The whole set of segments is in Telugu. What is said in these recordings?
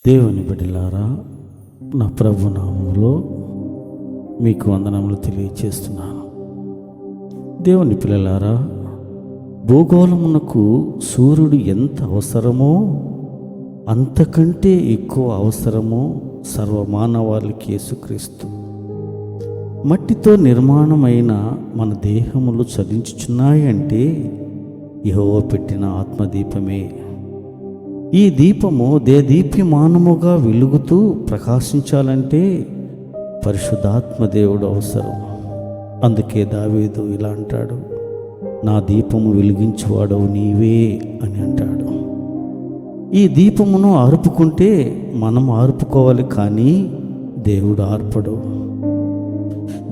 దేవుని బిడ్డలారా, నా ప్రభు నామములో మీకు వందనములు తెలియచేస్తున్నాను. దేవుని పిల్లలారా, భూగోళమునకు సూర్యుడు ఎంత అవసరమో అంతకంటే ఎక్కువ అవసరమో సర్వమానవాళికి యేసుక్రీస్తు. మట్టితో నిర్మాణమైన మన దేహములు చలించుచున్నాయంటే యెహోవా పెట్టిన ఆత్మదీపమే. ఈ దీపము దీప్యమానముగా వెలుగుతూ ప్రకాశించాలంటే పరిశుద్ధాత్మ దేవుడు అవసరం. అందుకే దావీదు ఇలా అంటాడు, నా దీపము వెలిగించువాడవు నీవే అని అంటాడు. ఈ దీపమును ఆర్పుకుంటే మనం ఆర్పుకోవాలి, కానీ దేవుడు ఆర్పడు.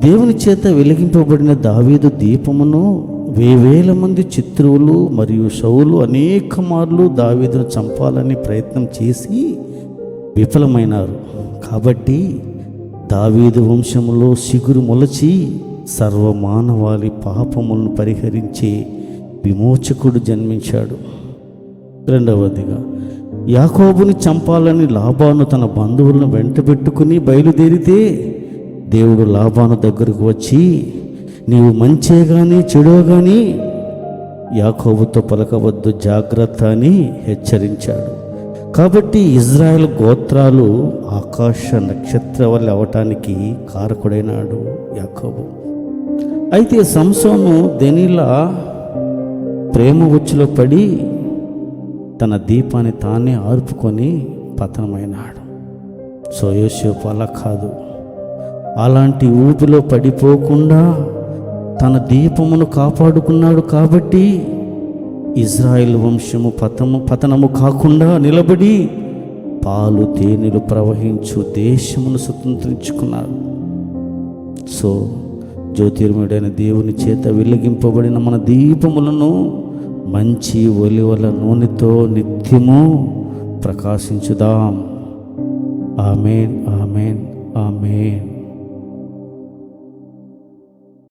దేవుని చేత వెలిగింపబడిన దావీదు దీపమును వేవేల మంది శత్రువులు మరియు సౌలు అనేక మార్లు దావీదును చంపాలని ప్రయత్నం చేసి విఫలమైనారు. కాబట్టి దావీదు వంశములో సిగురు మొలచి సర్వమానవాళి పాపములను పరిహరించే విమోచకుడు జన్మించాడు. రెండవదిగా, యాకోబుని చంపాలని లాబాను తన బంధువులను వెంటబెట్టుకుని బయలుదేరితే దేవుడు లాబాను దగ్గరకు వచ్చి, నీవు మంచే కానీ చెడో కానీ యాకోబుతో పలకవద్దు, జాగ్రత్త అని హెచ్చరించాడు. కాబట్టి ఇజ్రాయెల్ గోత్రాలు ఆకాశ నక్షత్ర వల్ల అవటానికి కారకుడైనాడు యాకోబు. అయితే సంసోను దెనీలా ప్రేమ ఉచ్చులో పడి తన దీపాన్ని తానే ఆర్పుకొని పతనమైనాడు. సో యోసేపు అలా కాదు, అలాంటి ఊపిలో పడిపోకుండా తన దీపమును కాపాడుకున్నాడు. కాబట్టి ఇజ్రాయెల్ వంశము పతనము కాకుండా నిలబడి పాలు తేనెలు ప్రవహించు దేశమును స్వతంత్రించుకున్నాడు. సో జ్యోతిర్మయుడైన దేవుని చేత వెలిగింపబడిన మన దీపములను మంచి ఒలివల నూనెతో నిత్యము ప్రకాశించుదాం. ఆమేన్, ఆమేన్, ఆమేన్.